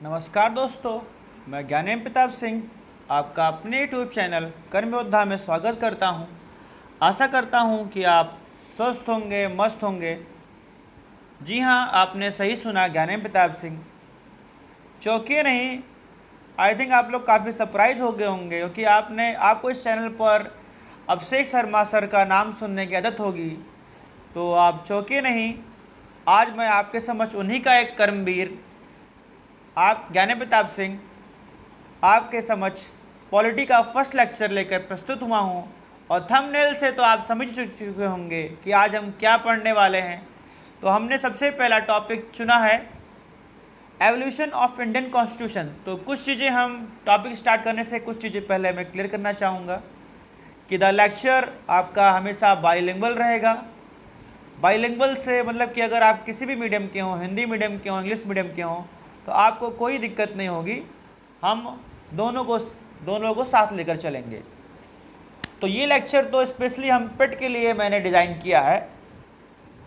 नमस्कार दोस्तों, मैं ज्ञानेम प्रताप सिंह आपका अपने यूट्यूब चैनल कर्म योद्धा में स्वागत करता हूं। आशा करता हूं कि आप स्वस्थ होंगे, मस्त होंगे। जी हां, आपने सही सुना, ज्ञानेम प्रताप सिंह। चौंकिए नहीं। आई थिंक आप लोग काफ़ी सरप्राइज हो गए होंगे क्योंकि आपको इस चैनल पर अभिषेक शर्मा सर का नाम सुनने की आदत होगी। तो आप चौंकिए नहीं। आज मैं आपके समक्ष उन्हीं का एक कर्मवीर, आप ज्ञानेम प्रताप सिंह, आपके समक्ष पॉलिटी का फर्स्ट लेक्चर लेकर प्रस्तुत हुआ हूं। और थंबनेल से तो आप समझ चुके होंगे कि आज हम क्या पढ़ने वाले हैं। तो हमने सबसे पहला टॉपिक चुना है एवोल्यूशन ऑफ इंडियन कॉन्स्टिट्यूशन। तो कुछ चीज़ें हम टॉपिक स्टार्ट करने से कुछ चीज़ें पहले मैं क्लियर करना चाहूँगा कि द लेक्चर आपका हमेशा बाईलिंगुअल रहेगा। बाईलिंगुअल से मतलब कि अगर आप किसी भी मीडियम के हों, हिंदी मीडियम के हों, इंग्लिश मीडियम के हों, तो आपको कोई दिक्कत नहीं होगी। हम दोनों को साथ लेकर चलेंगे। तो ये लेक्चर तो स्पेशली हम पेट के लिए मैंने डिज़ाइन किया है।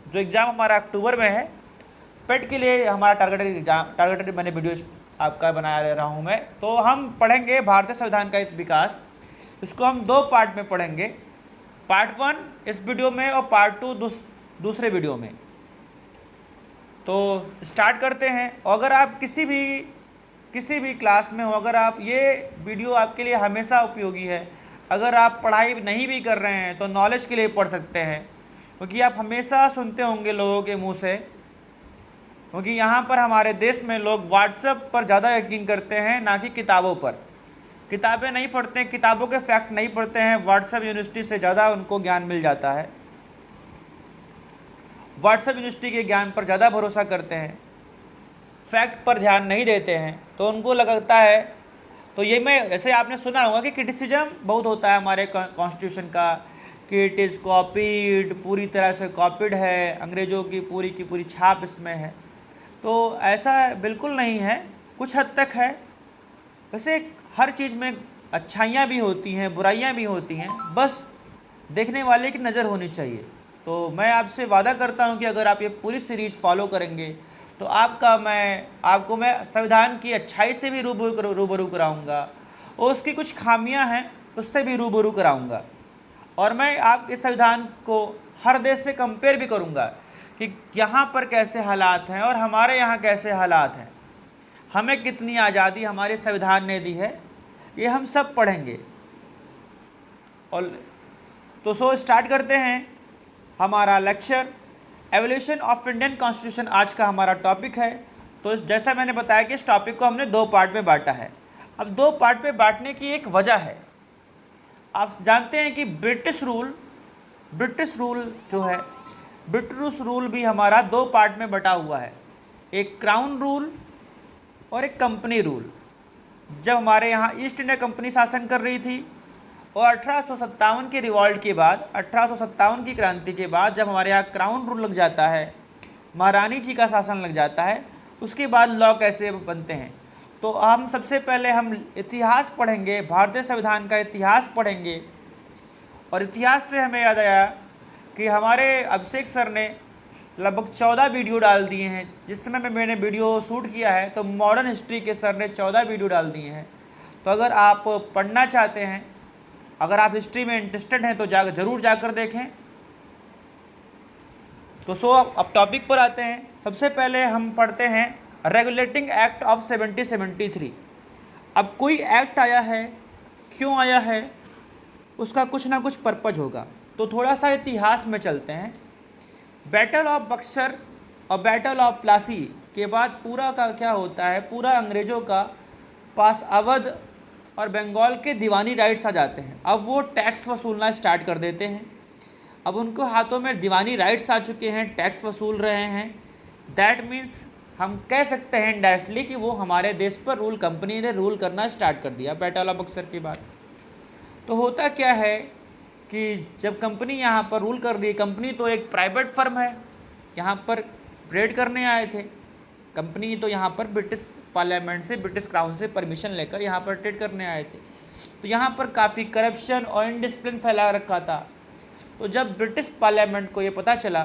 जो एग्ज़ाम हमारा अक्टूबर में है, पेट के लिए हमारा टारगेटेड मैंने वीडियो आपका बना ले रहा हूँ मैं। तो हम पढ़ेंगे भारतीय संविधान का विकास। इसको हम दो पार्ट में पढ़ेंगे, पार्ट 1 इस वीडियो में और पार्ट 2 दूसरे वीडियो में। तो स्टार्ट करते हैं। अगर आप किसी भी क्लास में हो, अगर आप ये वीडियो आपके लिए हमेशा उपयोगी है। अगर आप पढ़ाई नहीं भी कर रहे हैं तो नॉलेज के लिए पढ़ सकते हैं, क्योंकि आप हमेशा सुनते होंगे लोगों के मुंह से, क्योंकि यहाँ पर हमारे देश में लोग व्हाट्सएप पर ज़्यादा यकीन करते हैं ना कि किताबों पर। किताबें नहीं पढ़ते हैं, किताबों के फैक्ट नहीं पढ़ते हैं। व्हाट्सएप यूनिवर्सिटी से ज़्यादा उनको ज्ञान मिल जाता है। व्हाट्सएप यूनिवर्सिटी के ज्ञान पर ज़्यादा भरोसा करते हैं, फैक्ट पर ध्यान नहीं देते हैं। तो उनको लगता है, तो ये मैं ऐसे आपने सुना होगा कि क्रिटिसिज्म बहुत होता है हमारे कॉन्स्टिट्यूशन का कि इट इज़ कॉपीड, पूरी तरह से कॉपीड है, अंग्रेज़ों की पूरी छाप इसमें है। तो ऐसा बिल्कुल नहीं है, कुछ हद तक है। वैसे हर चीज़ में अच्छाइयाँ भी होती हैं, बुराइयाँ भी होती हैं, बस देखने वाले की नज़र होनी चाहिए। तो मैं आपसे वादा करता हूं कि अगर आप ये पूरी सीरीज़ फॉलो करेंगे तो आपको मैं संविधान की अच्छाई से भी रूबरू कराऊंगा, और उसकी कुछ खामियां हैं उससे भी रूबरू कराऊंगा। और मैं आपके संविधान को हर देश से कंपेयर भी करूंगा कि यहाँ पर कैसे हालात हैं और हमारे यहाँ कैसे हालात हैं, हमें कितनी आज़ादी हमारे संविधान ने दी है, ये हम सब पढ़ेंगे। और तो स्टार्ट करते हैं हमारा lecture. Evolution of Indian constitution आज का हमारा टॉपिक है। तो जैसा मैंने बताया कि इस टॉपिक को हमने दो पार्ट में बांटा है। अब दो पार्ट में बांटने की एक वजह है। आप जानते हैं कि ब्रिटिश रूल जो है, ब्रिटिश रूल भी हमारा दो पार्ट में बटा हुआ है, एक क्राउन रूल और एक कंपनी रूल। जब हमारे यहाँ ईस्ट इंडिया कंपनी शासन कर रही थी और 1857 की रिवॉल्ट के बाद, 1857 की क्रांति के बाद जब हमारे यहाँ क्राउन रूल लग जाता है, महारानी जी का शासन लग जाता है, उसके बाद लॉ कैसे बनते हैं। तो हम सबसे पहले हम इतिहास पढ़ेंगे, भारतीय संविधान का इतिहास पढ़ेंगे। और इतिहास से हमें याद आया कि हमारे अभिषेक सर ने लगभग 14 वीडियो डाल दिए हैं। जिस समय में मैंने वीडियो शूट किया है तो मॉडर्न हिस्ट्री के सर ने 14 वीडियो डाल दिए हैं। तो अगर आप पढ़ना चाहते हैं, अगर आप हिस्ट्री में इंटरेस्टेड हैं तो ज़रूर जाकर देखें। तो अब टॉपिक पर आते हैं। सबसे पहले हम पढ़ते हैं रेगुलेटिंग एक्ट ऑफ 1773। अब कोई एक्ट आया है, क्यों आया है, उसका कुछ ना कुछ पर्पज होगा। तो थोड़ा सा इतिहास में चलते हैं। बैटल ऑफ बक्सर और बैटल ऑफ प्लासी के बाद पूरा का क्या होता है, पूरा अंग्रेज़ों का पास अवध और बंगाल के दीवानी राइट्स आ जाते हैं। अब वो टैक्स वसूलना स्टार्ट कर देते हैं। अब उनको हाथों में दीवानी राइट्स आ चुके हैं, टैक्स वसूल रहे हैं। दैट मीन्स हम कह सकते हैं डायरेक्टली कि वो हमारे देश पर कंपनी ने रूल करना स्टार्ट कर दिया बैटल ऑफ बक्सर के बाद। तो होता क्या है कि जब कंपनी यहाँ पर रूल कर रही, कंपनी तो एक प्राइवेट फर्म है, यहाँ पर ट्रेड करने आए थे। कंपनी तो यहाँ पर ब्रिटिश पार्लियामेंट से, ब्रिटिश क्राउन से परमिशन लेकर यहाँ पर ट्रेड करने आए थे। तो यहाँ पर काफ़ी करप्शन और इनडिसिप्लिन फैला रखा था। तो जब ब्रिटिश पार्लियामेंट को ये पता चला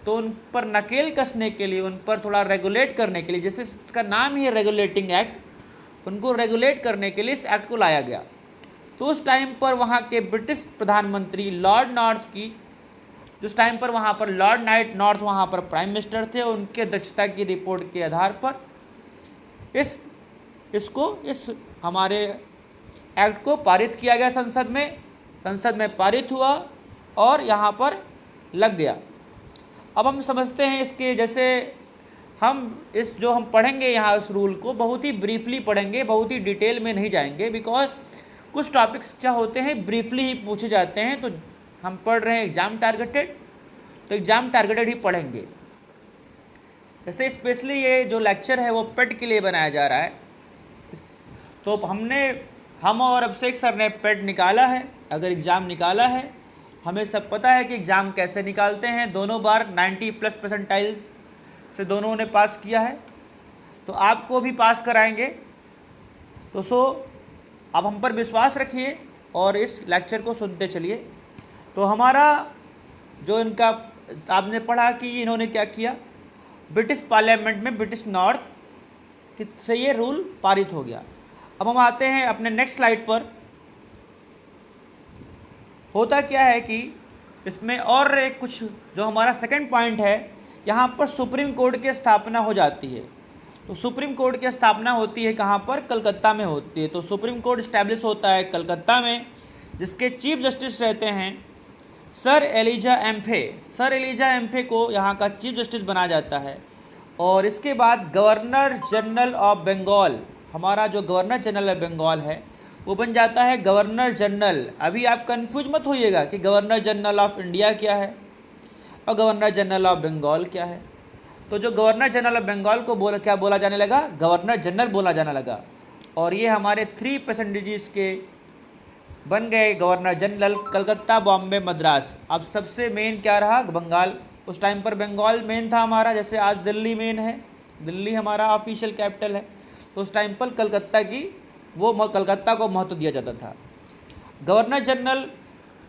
तो उन पर नकेल कसने के लिए, उन पर थोड़ा रेगुलेट करने के लिए, जैसे इसका नाम ही है रेगुलेटिंग एक्ट, उनको रेगुलेट करने के लिए इस एक्ट को लाया गया। तो उस टाइम पर वहाँ के ब्रिटिश प्रधानमंत्री लॉर्ड नॉर्थ की, जिस टाइम पर वहाँ पर लॉर्ड नाइट नॉर्थ वहाँ पर प्राइम मिनिस्टर थे, उनके अध्यक्षता की रिपोर्ट के आधार पर इस हमारे एक्ट को पारित किया गया संसद में पारित हुआ और यहाँ पर लग गया। अब हम समझते हैं इसके, जैसे हम जो हम पढ़ेंगे यहाँ इस रूल को बहुत ही ब्रीफली पढ़ेंगे, बहुत ही डिटेल में नहीं जाएंगे, बिकॉज कुछ टॉपिक्स क्या होते हैं ब्रीफली ही पूछे जाते हैं। तो हम पढ़ रहे हैं एग्ज़ाम टारगेटेड, तो एग्ज़ाम टारगेटेड ही पढ़ेंगे। जैसे स्पेशली ये जो लेक्चर है वो पेट के लिए बनाया जा रहा है, तो हम और अभिषेक सर ने पेट निकाला है, अगर एग्ज़ाम निकाला है। हमें सब पता है कि एग्ज़ाम कैसे निकालते हैं, दोनों बार 90+ परसेंटाइल्स से दोनों ने पास किया है, तो आपको भी पास कराएंगे। तो अब हम पर विश्वास रखिए और इस लेक्चर को सुनते चलिए। तो हमारा जो इनका आपने पढ़ा कि इन्होंने क्या किया, ब्रिटिश पार्लियामेंट में ब्रिटिश नॉर्थ से ये रूल पारित हो गया। अब हम आते हैं अपने नेक्स्ट स्लाइड पर। होता क्या है कि इसमें और एक कुछ जो हमारा सेकंड पॉइंट है, यहाँ पर सुप्रीम कोर्ट की स्थापना हो जाती है। तो सुप्रीम कोर्ट की स्थापना होती है कहाँ पर, कलकत्ता में होती है। तो सुप्रीम कोर्ट इस्टेब्लिश होता है कलकत्ता में, जिसके चीफ जस्टिस रहते हैं सर एलिजा एम्फे। सर एलिजा एम्फे को यहाँ का चीफ जस्टिस बनाया जाता है। और इसके बाद गवर्नर जनरल ऑफ बंगाल, हमारा जो गवर्नर जनरल ऑफ बंगाल है वो बन जाता है गवर्नर जनरल। अभी आप कंफ्यूज मत होइएगा कि गवर्नर जनरल ऑफ इंडिया क्या है और गवर्नर जनरल ऑफ बंगाल क्या है। तो जो गवर्नर जनरल ऑफ बंगाल को क्या बोला जाने लगा, गवर्नर जनरल बोला जाने लगा। और ये हमारे 3% के बन गए गवर्नर जनरल, कलकत्ता, बॉम्बे, मद्रास। अब सबसे मेन क्या रहा, बंगाल। उस टाइम पर बंगाल मेन था हमारा, जैसे आज दिल्ली मेन है, दिल्ली हमारा ऑफिशियल कैपिटल है। तो उस टाइम पर कलकत्ता को महत्व दिया जाता था। गवर्नर जनरल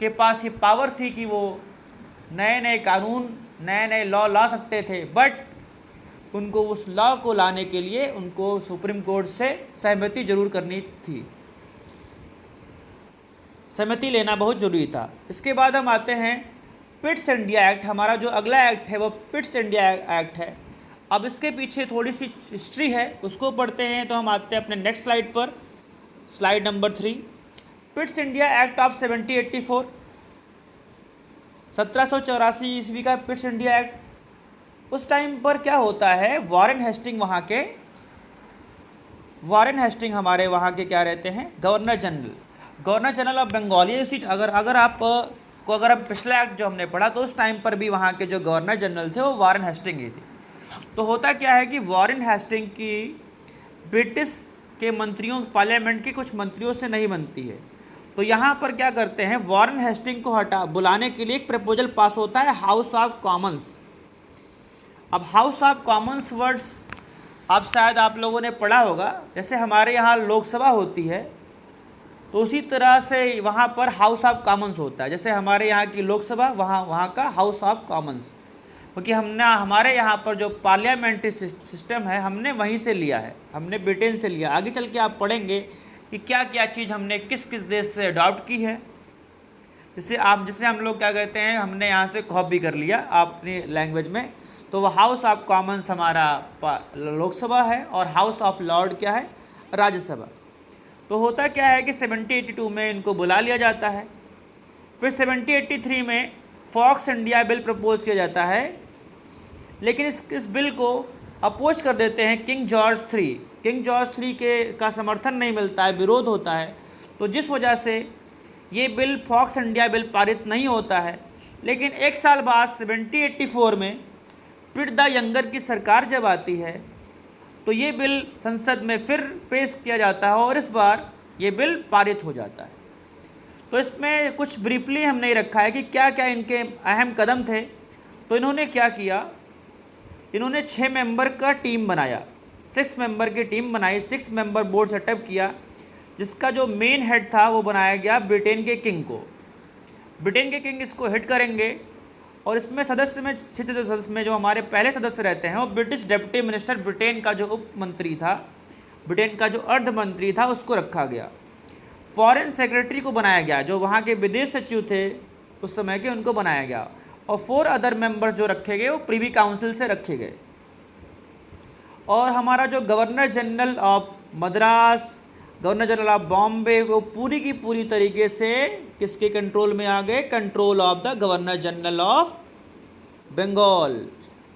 के पास ये पावर थी कि वो नए नए कानून, नए नए लॉ ला सकते थे, बट उनको उस लॉ को लाने के लिए उनको सुप्रीम कोर्ट से सहमति जरूर करनी थी, सहमति लेना बहुत ज़रूरी था। इसके बाद हम आते हैं पिट्स इंडिया एक्ट। हमारा जो अगला एक्ट है वो पिट्स इंडिया एक्ट है। अब इसके पीछे थोड़ी सी हिस्ट्री है, उसको पढ़ते हैं। तो हम आते हैं अपने नेक्स्ट स्लाइड पर, slide number 3। Pitt's India act of 1784, 1784 ईस्वी का पिट्स इंडिया एक्ट। उस टाइम पर क्या होता है, वॉरेन हेस्टिंग हमारे वहाँ के क्या रहते हैं, गवर्नर जनरल ऑफ बंगाल। ये सीट अगर हम पिछला एक्ट जो हमने पढ़ा, तो उस टाइम पर भी वहाँ के जो गवर्नर जनरल थे वो वॉरेन हेस्टिंग ही थे। तो होता क्या है कि वॉरेन हेस्टिंग की ब्रिटिश के मंत्रियों, पार्लियामेंट के कुछ मंत्रियों से नहीं बनती है। तो यहाँ पर क्या करते हैं, वॉरेन हेस्टिंग को बुलाने के लिए एक प्रपोजल पास होता है हाउस ऑफ कॉमन्स। अब हाउस ऑफ कॉमन्स वर्ड्स शायद आप लोगों ने पढ़ा होगा, जैसे हमारे यहाँ लोकसभा होती है तो उसी तरह से वहाँ पर हाउस ऑफ कॉमन्स होता है। जैसे हमारे यहाँ की लोकसभा, वहाँ का हाउस ऑफ कॉमन्स, क्योंकि हमारे यहाँ पर जो पार्लियामेंट्री सिस्टम है हमने वहीं से लिया है, हमने ब्रिटेन से लिया। आगे चल के आप पढ़ेंगे कि क्या क्या चीज़ हमने किस किस देश से अडॉप्ट की है। जिसे हम लोग क्या कहते हैं, हमने यहाँ से कॉपी कर लिया अपनी लैंग्वेज में। तो वो हाउस ऑफ कॉमन्स हमारा लोकसभा है और हाउस ऑफ लॉर्ड क्या है, राज्यसभा। तो होता क्या है कि 1782 में इनको बुला लिया जाता है। फिर 1783 में फॉक्स इंडिया बिल प्रपोज किया जाता है, लेकिन इस बिल को अपोज कर देते हैं किंग जॉर्ज III का समर्थन नहीं मिलता है, विरोध होता है। तो जिस वजह से ये बिल फॉक्स इंडिया बिल पारित नहीं होता है। लेकिन एक साल बाद 1784 में पिट द यंगर की सरकार जब आती है तो ये बिल संसद में फिर पेश किया जाता है और इस बार ये बिल पारित हो जाता है। तो इसमें कुछ ब्रीफली हमने रखा है कि क्या क्या इनके अहम कदम थे। तो इन्होंने क्या किया, इन्होंने 6 मेंबर का टीम बनाया, 6 मेंबर की टीम बनाई, 6 मेंबर बोर्ड सेटअप किया, जिसका जो मेन हेड था वो बनाया गया ब्रिटेन के किंग को। ब्रिटेन के किंग इसको हेड करेंगे और इसमें सदस्य में 6 सदस्य में जो हमारे पहले सदस्य रहते हैं वो ब्रिटिश डिप्टी मिनिस्टर, ब्रिटेन का जो उप मंत्री था, ब्रिटेन का जो अर्ध मंत्री था उसको रखा गया। फॉरेन सेक्रेटरी को बनाया गया, जो वहाँ के विदेश सचिव थे उस समय के, उनको बनाया गया। और 4 अदर मेंबर्स जो रखे गए वो प्रीवी काउंसिल से रखे गए। और हमारा जो governor general of Madras, governor general of Bombay, वो पूरी की पूरी तरीके से किसके कंट्रोल में आ गए? Control of the governor general of Bengal.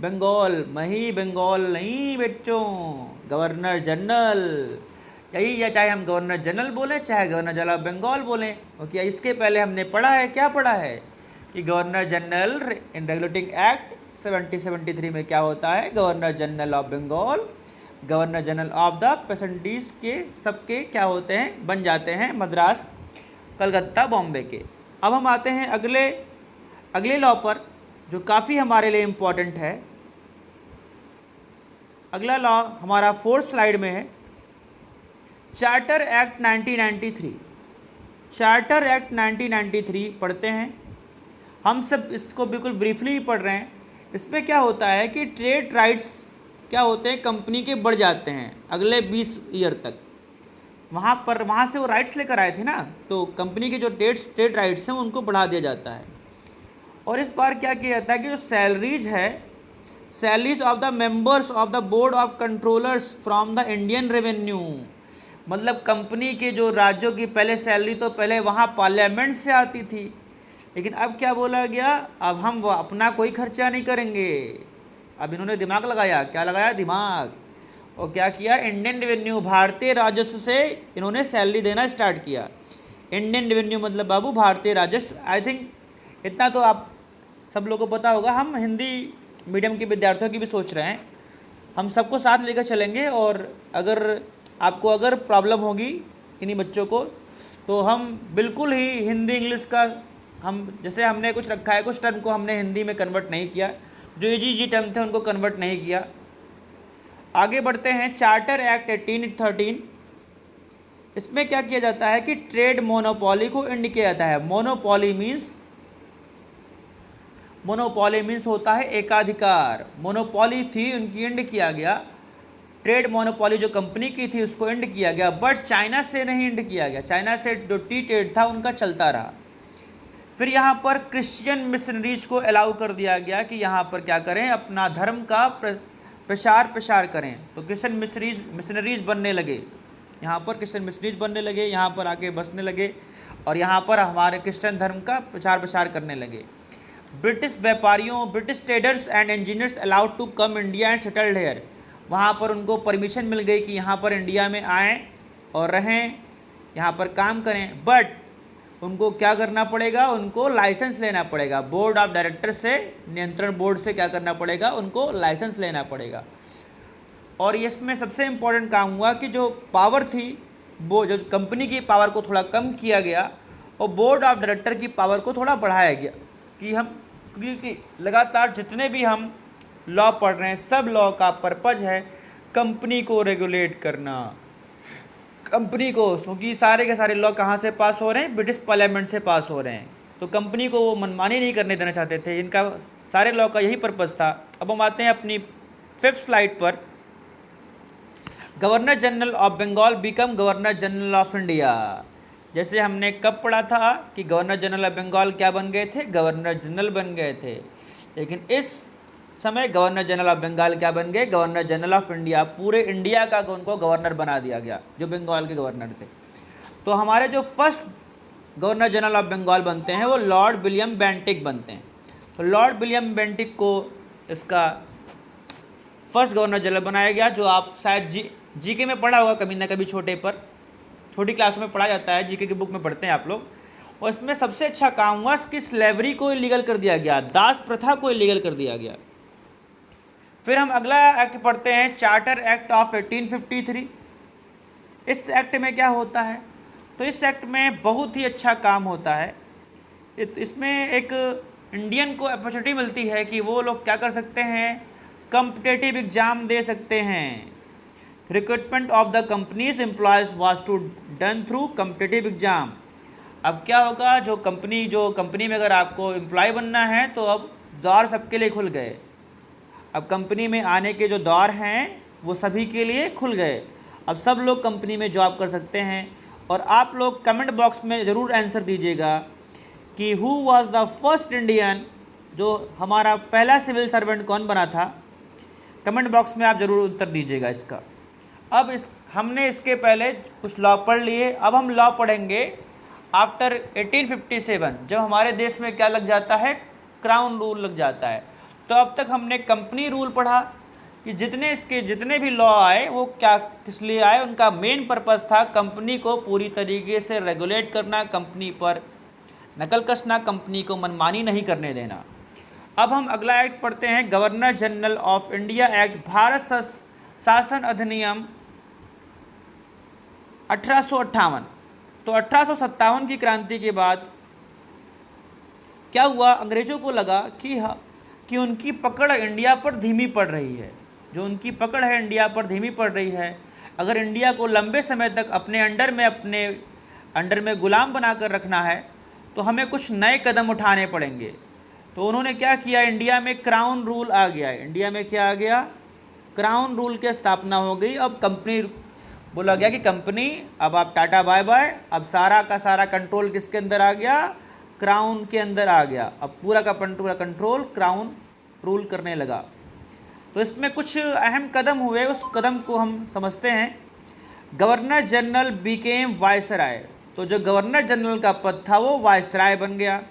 Bengal मही, बंगाल नहीं बच्चों, गवर्नर जनरल। यही, या चाहे हम गवर्नर जनरल बोलें चाहे गवर्नर जनरल ऑफ बंगाल बोलें, क्योंकि इसके पहले हमने पढ़ा है, क्या पढ़ा है कि governor general in regulating act 1773 में क्या होता है? Governor general of Bengal, governor general of the presidencies के सबके क्या होते हैं? बन जाते हैं मद्रास, कलकत्ता, बॉम्बे के। अब हम आते हैं अगले लॉ पर, जो काफ़ी हमारे लिए इम्पॉर्टेंट है। अगला लॉ हमारा 4th स्लाइड में है, चार्टर एक्ट 1993। चार्टर एक्ट 1993 पढ़ते हैं हम सब, इसको बिल्कुल ब्रीफली पढ़ रहे हैं। इसमें क्या होता है कि ट्रेड राइट्स क्या होते हैं? कंपनी के बढ़ जाते हैं अगले 20 ईयर तक। वहाँ से वो राइट्स लेकर आए थे ना, तो कंपनी के जो ट्रेड राइट्स हैं उनको बढ़ा दिया जाता है। और इस बार क्या किया जाता है कि जो सैलरीज है, salaries of the members of the board of controllers from the Indian revenue, मतलब कंपनी के जो राज्यों की पहले सैलरी तो पहले वहाँ पार्लियामेंट से आती थी, लेकिन अब क्या बोला गया? अब हम वो अपना कोई खर्चा नहीं करेंगे। अब इन्होंने दिमाग लगाया, क्या लगाया? दिमाग। और क्या किया? इंडियन रेवेन्यू, भारतीय राजस्व से इन्होंने सैलरी देना स्टार्ट किया। इंडियन रेवेन्यू मतलब बाबू भारतीय राजस्व। आई थिंक इतना तो आप सब लोगों को पता होगा। हम हिंदी मीडियम के विद्यार्थियों की भी सोच रहे हैं, हम सबको साथ लेकर चलेंगे। और अगर आपको प्रॉब्लम होगी इन्हीं बच्चों को, तो हम बिल्कुल ही हिंदी इंग्लिश का, हम जैसे हमने कुछ रखा है, कुछ टर्म को हमने हिंदी में कन्वर्ट नहीं किया, जो जी टर्म थे उनको कन्वर्ट नहीं किया। आगे बढ़ते हैं, चार्टर एक्ट 1813। इसमें क्या किया जाता है कि ट्रेड मोनोपोली को एंड किया जाता है। मोनोपोली मीन्स होता है एकाधिकार। मोनोपोली थी, उनकी एंड किया गया। ट्रेड मोनोपोली जो कंपनी की थी उसको एंड किया गया, बट चाइना से नहीं एंड किया गया। चाइना से जो टी ट्रेड था उनका चलता रहा। फिर यहाँ पर क्रिश्चियन मिशनरीज को अलाउ कर दिया गया कि यहाँ पर क्या करें? अपना धर्म का प्रसार करें। तो क्रिश्चियन मिशनरीज बनने लगे, यहाँ पर क्रिश्चियन मिशनरीज बनने लगे, यहाँ पर आके बसने लगे और यहाँ पर हमारे क्रिश्चियन धर्म का प्रसार करने लगे। ब्रिटिश व्यापारियों, British traders and engineers allowed to come India and settled here. वहाँ पर उनको परमिशन मिल गई कि यहाँ पर इंडिया में आएँ और रहें, यहाँ पर काम करें, बट उनको क्या करना पड़ेगा? उनको लाइसेंस लेना पड़ेगा। बोर्ड ऑफ डायरेक्टर से, नियंत्रण बोर्ड से क्या करना पड़ेगा? उनको लाइसेंस लेना पड़ेगा। और इसमें सबसे इम्पोर्टेंट काम हुआ कि जो पावर थी, वो जो कंपनी की पावर को थोड़ा कम किया गया और बोर्ड ऑफ डायरेक्टर की पावर को थोड़ा बढ़ाया गया। कि हम, क्योंकि लगातार जितने भी हम लॉ पढ़ रहे हैं, सब लॉ का पर्पज़ है कंपनी को रेगुलेट करना, कंपनी को, क्योंकि सारे के सारे लॉ कहाँ से पास हो रहे हैं? ब्रिटिश पार्लियामेंट से पास हो रहे हैं। तो कंपनी को वो मनमानी नहीं करने देना चाहते थे, इनका सारे लॉ का यही पर्पज़ था। अब हम आते हैं अपनी 5th स्लाइड पर। Governor general of Bengal become governor general of India. जैसे हमने कब पढ़ा था कि गवर्नर जनरल ऑफ बंगाल क्या बन गए थे? गवर्नर जनरल बन गए थे। लेकिन इस समय गवर्नर जनरल ऑफ बंगाल क्या बन गए? Governor general of India. पूरे इंडिया का उनको गवर्नर बना दिया गया, जो बंगाल के गवर्नर थे। तो हमारे जो first governor general of Bengal बनते हैं वो लॉर्ड विलियम बेंटिक बनते हैं। तो लॉर्ड विलियम बेंटिक को इसका फर्स्ट गवर्नर जनरल बनाया गया, जो आप शायद जीके में पढ़ा होगा कभी ना कभी, छोटी क्लास में पढ़ा जाता है, जीके की बुक में पढ़ते हैं आप लोग। और इसमें सबसे अच्छा काम हुआ कि स्लेवरी को इलीगल कर दिया गया, दास प्रथा को इलीगल कर दिया गया। फिर हम अगला एक्ट पढ़ते हैं, चार्टर एक्ट ऑफ 1853। इस एक्ट में क्या होता है? तो इस एक्ट में बहुत ही अच्छा काम होता है। इसमें एक इंडियन को अपॉर्चुनिटी मिलती है कि वो लोग क्या कर सकते हैं? कॉम्पिटिटिव एग्जाम दे सकते हैं। Recruitment of the companies employees was to done through competitive exam. अब क्या होगा? जो कंपनी में अगर आपको एम्प्लॉय बनना है तो अब द्वार सबके लिए खुल गए। अब कंपनी में आने के जो द्वार हैं वो सभी के लिए खुल गए। अब सब लोग कंपनी में जॉब कर सकते हैं। और आप लोग कमेंट बॉक्स में ज़रूर आंसर दीजिएगा कि who was the first Indian, जो हमारा पहला सिविल सर्वेंट कौन बना था। कमेंट बॉक्स में आप ज़रूर उत्तर दीजिएगा इसका। अब हमने इसके पहले कुछ लॉ पढ़ लिए, अब हम लॉ पढ़ेंगे आफ्टर 1857, जब हमारे देश में क्या लग जाता है, क्राउन रूल लग जाता है। तो अब तक हमने कंपनी रूल पढ़ा कि जितने भी लॉ आए वो क्या किस लिए आए, उनका मेन पर्पस था कंपनी को पूरी तरीके से रेगुलेट करना, कंपनी पर नकल कसना, कंपनी को मनमानी नहीं करने देना। अब हम अगला एक्ट पढ़ते हैं, governor general of India act, Bharat शासन अधिनियम 1858। तो 1857 की क्रांति के बाद क्या हुआ, अंग्रेजों को लगा कि उनकी पकड़ इंडिया पर धीमी पड़ रही है। जो उनकी पकड़ है इंडिया पर धीमी पड़ रही है। अगर इंडिया को लंबे समय तक अपने अंडर में गुलाम बनाकर रखना है तो हमें कुछ नए कदम उठाने पड़ेंगे। तो उन्होंने क्या किया, इंडिया में क्राउन रूल आ गया। इंडिया में क्या आ गया, क्राउन रूल की स्थापना हो गई। अब कंपनी बोला गया कि कंपनी अब आप टाटा बाय बाय, अब सारा का सारा कंट्रोल किसके अंदर आ गया, क्राउन के अंदर आ गया। अब पूरा का पूरा कंट्रोल क्राउन रूल करने लगा। तो इसमें कुछ अहम कदम हुए, उस कदम को हम समझते हैं। Governor general Beckham viceroy. तो जो गवर्नर जनरल का पद था वो वायसराय बन गया।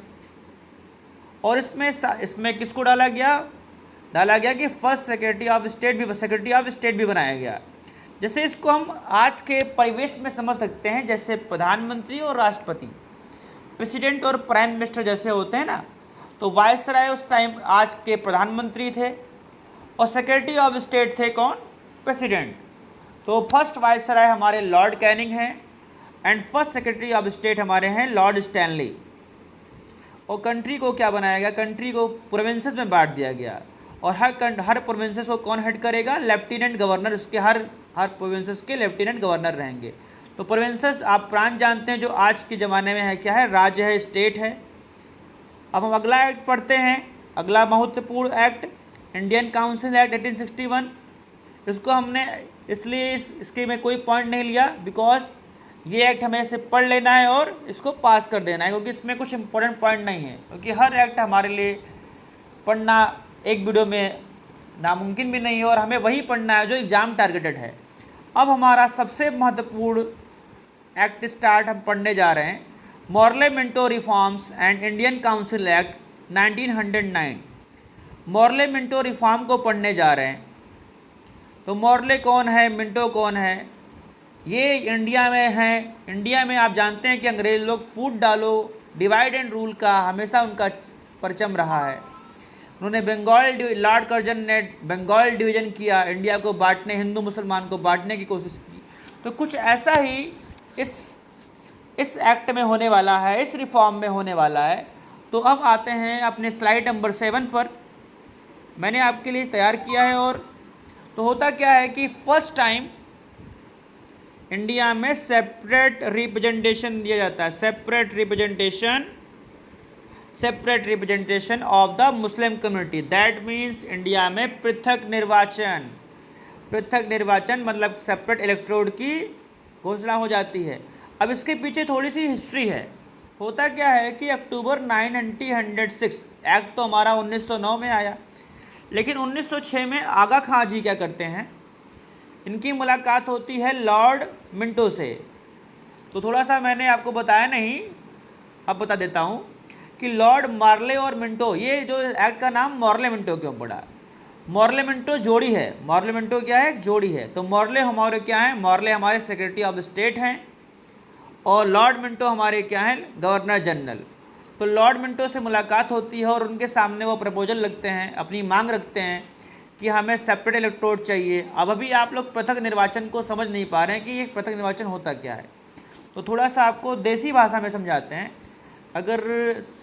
और इसमें किसको डाला गया कि फर्स्ट सेक्रेटरी ऑफ स्टेट भी बनाया गया। जैसे इसको हम आज के परिवेश में समझ सकते हैं, जैसे प्रधानमंत्री और राष्ट्रपति, प्रेसिडेंट और प्राइम मिनिस्टर जैसे होते हैं ना। तो वायसराय उस टाइम आज के प्रधानमंत्री थे और सेक्रेटरी ऑफ स्टेट थे कौन, प्रेसिडेंट। तो फर्स्ट वायसराय हमारे लॉर्ड कैनिंग हैं and first secretary of state हमारे हैं लॉर्ड स्टैनली। और कंट्री को क्या बनाया गया, कंट्री को प्रोविंसेस में बांट दिया गया। और हर प्रोविंसेस को कौन हेड करेगा, लेफ्टिनेंट गवर्नर, उसके हर प्रोविंसेस के लेफ्टिनेंट गवर्नर रहेंगे। तो प्रोविंसेस आप प्रांत जानते हैं, जो आज के ज़माने में है क्या है, राज्य है, स्टेट है। अब हम अगला एक्ट पढ़ते हैं, अगला महत्वपूर्ण एक्ट, इंडियन काउंसिल एक्ट 1861। इसको हमने इसलिए इसके में कोई पॉइंट नहीं लिया, बिकॉज ये एक्ट हमें इसे पढ़ लेना है और इसको पास कर देना है, क्योंकि इसमें कुछ इंपॉर्टेंट पॉइंट नहीं है। क्योंकि हर एक्ट हमारे लिए पढ़ना एक वीडियो में नामुमकिन भी नहीं है और हमें वही पढ़ना है जो एग्ज़ाम टारगेटेड है। अब हमारा सबसे महत्वपूर्ण एक्ट स्टार्ट हम पढ़ने जा रहे हैं, Morley Minto reforms and Indian council act 1909। Morley Minto reform को पढ़ने जा रहे हैं। तो मॉर्ले कौन है, मिंटो कौन है, ये इंडिया में हैं। इंडिया में आप जानते हैं कि अंग्रेज लोग फूट डालो, डिवाइड एंड रूल का हमेशा उनका परचम रहा है। उन्होंने लॉर्ड कर्जन ने बंगाल डिवीज़न किया, इंडिया को बांटने, हिंदू मुसलमान को बांटने की कोशिश की। तो कुछ ऐसा ही इस एक्ट में होने वाला है, इस रिफॉर्म में होने वाला है। तो अब आते हैं अपने स्लाइड नंबर 7 पर, मैंने आपके लिए तैयार किया है। और तो होता क्या है कि फर्स्ट टाइम इंडिया में सेपरेट रिप्रेजेंटेशन दिया जाता है, separate representation of the Muslim community. That means India में पृथक निर्वाचन मतलब सेपरेट इलेक्टोरेट की घोषणा हो जाती है। अब इसके पीछे थोड़ी सी हिस्ट्री है। होता क्या है कि अक्टूबर 1906 एक्ट तो हमारा 1909 में आया, लेकिन 1906 में आगा खां जी क्या करते हैं, इनकी मुलाकात होती है लॉर्ड मिंटो से। तो थोड़ा सा मैंने आपको बताया नहीं, अब बता देता हूँ कि लॉर्ड मॉर्ले और मिंटो, ये जो एक्ट का नाम मॉर्ले मिंटो क्यों पड़ा, मॉर्ले मिंटो जोड़ी है। मॉर्ले मिंटो क्या है, जोड़ी है। तो मॉर्ले हमारे क्या हैं, मॉर्ले हमारे सेक्रेटरी ऑफ स्टेट हैं और लॉर्ड मिंटो हमारे क्या हैं, गवर्नर जनरल। तो लॉर्ड मिंटो से मुलाकात होती है और उनके सामने वो प्रपोजल रखते हैं, अपनी मांग रखते हैं कि हमें सेपरेट इलेक्टोरेट चाहिए। अब अभी आप लोग पृथक निर्वाचन को समझ नहीं पा रहे हैं कि ये पृथक निर्वाचन होता क्या है। तो थोड़ा सा आपको देसी भाषा में समझाते हैं। अगर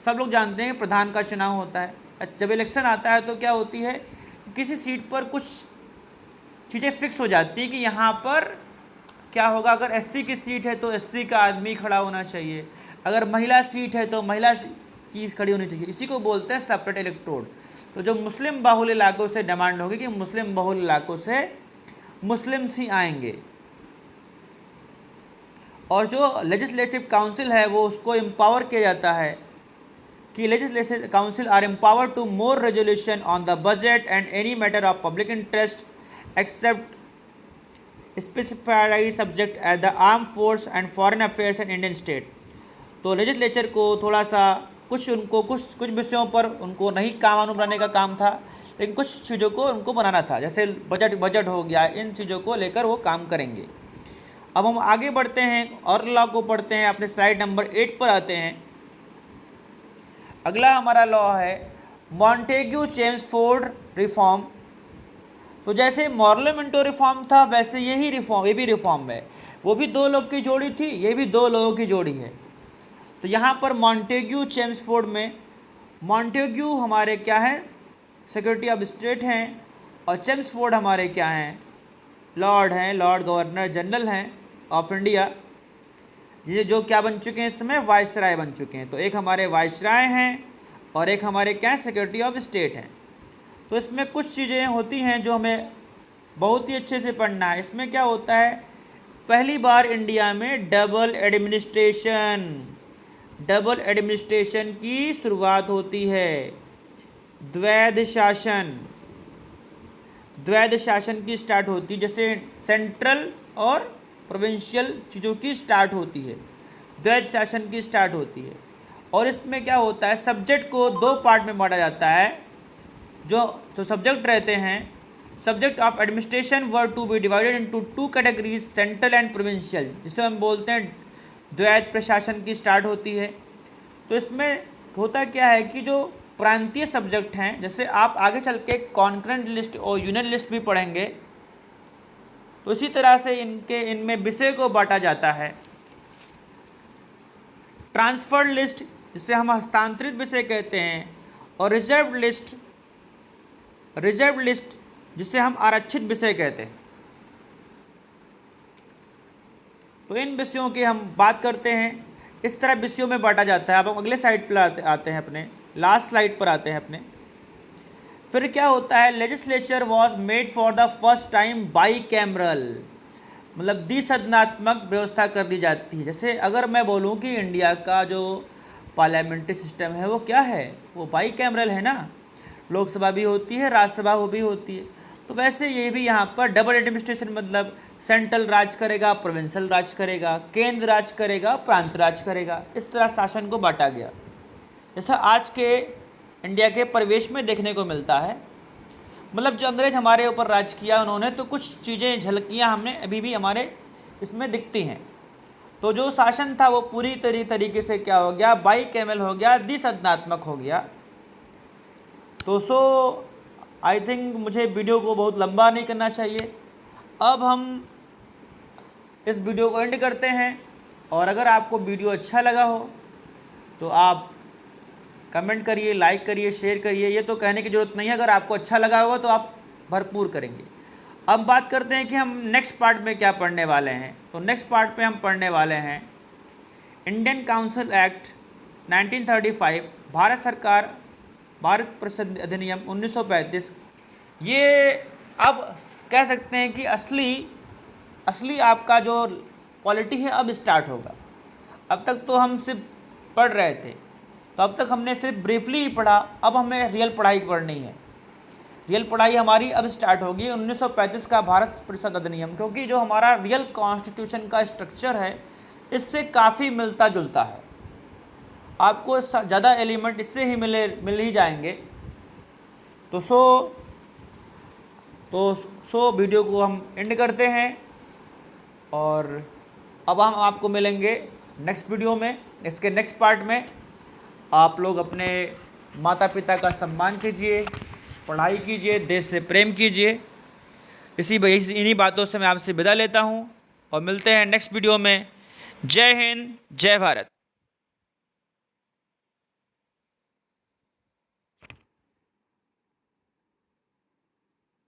सब लोग जानते हैं कि प्रधान का चुनाव होता है, जब इलेक्शन आता है तो क्या होती है, किसी सीट पर कुछ चीज़ें फिक्स हो जाती हैं कि यहाँ पर क्या होगा। अगर एससी की सीट है तो एससी का आदमी खड़ा होना चाहिए, अगर महिला सीट है तो महिला की खड़ी होनी चाहिए। इसी को बोलते हैं सेपरेट इलेक्टोरेट। तो जो मुस्लिम बाहुल इलाकों से डिमांड होगी कि मुस्लिम बाहुल इलाकों से मुस्लिम्स ही आएंगे, और जो लेजिस्लेटिव काउंसिल है वो उसको एम्पावर किया जाता है कि legislative council are empower to more resolution on the budget and any matter of public interest except specified subject at the arm force and foreign affairs and Indian state. तो legislature को थोड़ा सा कुछ विषयों पर उनको नहीं कानून बनाने का काम था, लेकिन कुछ चीज़ों को उनको बनाना था, जैसे बजट हो गया, इन चीज़ों को लेकर वो काम करेंगे। अब हम आगे बढ़ते हैं और लॉ को पढ़ते हैं, अपने स्लाइड नंबर 8 पर आते हैं। अगला हमारा लॉ है मॉन्टेग्यू चेम्सफोर्ड रिफॉर्म। तो जैसे मॉर्लेमेंटो रिफॉर्म था वैसे ये भी रिफॉर्म है। वो भी 2 लोग की जोड़ी थी, ये भी 2 लोगों की जोड़ी है। तो यहाँ पर मॉन्टेग्यू चेम्सफोर्ड में मॉन्टेग्यू हमारे क्या हैं, सेक्रेटरी ऑफ स्टेट हैं, और चेम्सफोर्ड हमारे क्या हैं, लॉर्ड हैं, लॉर्ड गवर्नर जनरल हैं ऑफ इंडिया, जो क्या बन चुके हैं इस समय, वाइसराय बन चुके हैं। तो एक हमारे वाइसराय हैं और एक हमारे क्या हैं, सेक्रेटरी ऑफ स्टेट हैं। तो इसमें कुछ चीज़ें होती हैं जो हमें बहुत ही अच्छे से पढ़ना है। इसमें क्या होता है, पहली बार इंडिया में डबल एडमिनिस्ट्रेशन की शुरुआत होती है। द्वैध शासन की स्टार्ट होती है, जैसे सेंट्रल और प्रोविंशियल चीज़ों की स्टार्ट होती है, द्वैध शासन की स्टार्ट होती है। और इसमें क्या होता है, सब्जेक्ट को 2 पार्ट में बांटा जाता है। जो सब्जेक्ट रहते हैं, subject of administration were to be divided into 2 categories, central and provincial, जिसे हम बोलते हैं द्वैध प्रशासन की स्टार्ट होती है। तो इसमें होता क्या है कि जो प्रांतीय सब्जेक्ट हैं, जैसे आप आगे चल के कॉन्करेंट लिस्ट और यूनियन लिस्ट भी पढ़ेंगे, तो इसी तरह से इनमें विषय को बांटा जाता है। ट्रांसफर्ड लिस्ट, जिसे हम हस्तांतरित विषय कहते हैं, और रिजर्व लिस्ट जिसे हम आरक्षित विषय कहते हैं। तो इन विषयों की हम बात करते हैं, इस तरह विषयों में बांटा जाता है। अब हम अगले साइड पर आते हैं, अपने लास्ट स्लाइड पर आते हैं अपने। फिर क्या होता है, legislature was made for the first time by cameral, मतलब द्विसदनात्मक व्यवस्था कर दी जाती है। जैसे अगर मैं बोलूं कि इंडिया का जो पार्लियामेंट्री सिस्टम है वो क्या है, वो बाई कैमरल है ना, लोकसभा भी होती है, राज्यसभा वो भी होती है। तो वैसे ये भी यहाँ पर डबल एडमिनिस्ट्रेशन, मतलब सेंट्रल राज करेगा, प्रोविंशियल राज करेगा, केंद्र राज करेगा, प्रांत राज करेगा, इस तरह शासन को बांटा गया, जैसा आज के इंडिया के परिवेश में देखने को मिलता है। मतलब जो अंग्रेज हमारे ऊपर राज किया उन्होंने, तो कुछ चीज़ें झलकियाँ हमने अभी भी हमारे इसमें दिखती हैं। तो जो शासन था वो पूरी तरीके से क्या हो गया, बाई कैमल हो गया, द्विसदनात्मक हो गया। तो आई थिंक मुझे वीडियो को बहुत लंबा नहीं करना चाहिए। अब हम इस वीडियो को एंड करते हैं, और अगर आपको वीडियो अच्छा लगा हो तो आप कमेंट करिए, लाइक करिए, शेयर करिए। ये तो कहने की ज़रूरत नहीं है, अगर आपको अच्छा लगा होगा तो आप भरपूर करेंगे। अब बात करते हैं कि हम नेक्स्ट पार्ट में क्या पढ़ने वाले हैं। तो नेक्स्ट पार्ट में हम पढ़ने वाले हैं इंडियन काउंसिल एक्ट 1935, भारत सरकार भारत परिषद अधिनियम 1935। ये अब कह सकते हैं कि असली आपका जो पॉलिटी है अब स्टार्ट होगा। अब तक तो हम सिर्फ पढ़ रहे थे, तो अब तक हमने सिर्फ ब्रीफली ही पढ़ा, अब हमें रियल पढ़ाई पढ़नी है। रियल पढ़ाई हमारी अब स्टार्ट होगी 1935 का भारत परिषद अधिनियम, क्योंकि जो हमारा रियल कॉन्स्टिट्यूशन का स्ट्रक्चर है इससे काफ़ी मिलता जुलता है। आपको ज़्यादा एलिमेंट इससे ही मिल ही जाएंगे। तो वीडियो को हम एंड करते हैं, और अब हम आपको मिलेंगे नेक्स्ट वीडियो में। इसके नेक्स्ट पार्ट में आप लोग अपने माता पिता का सम्मान कीजिए, पढ़ाई कीजिए, देश से प्रेम कीजिए। इन्हीं बातों से मैं आपसे विदा लेता हूँ, और मिलते हैं नेक्स्ट वीडियो में। जय हिंद, जय भारत।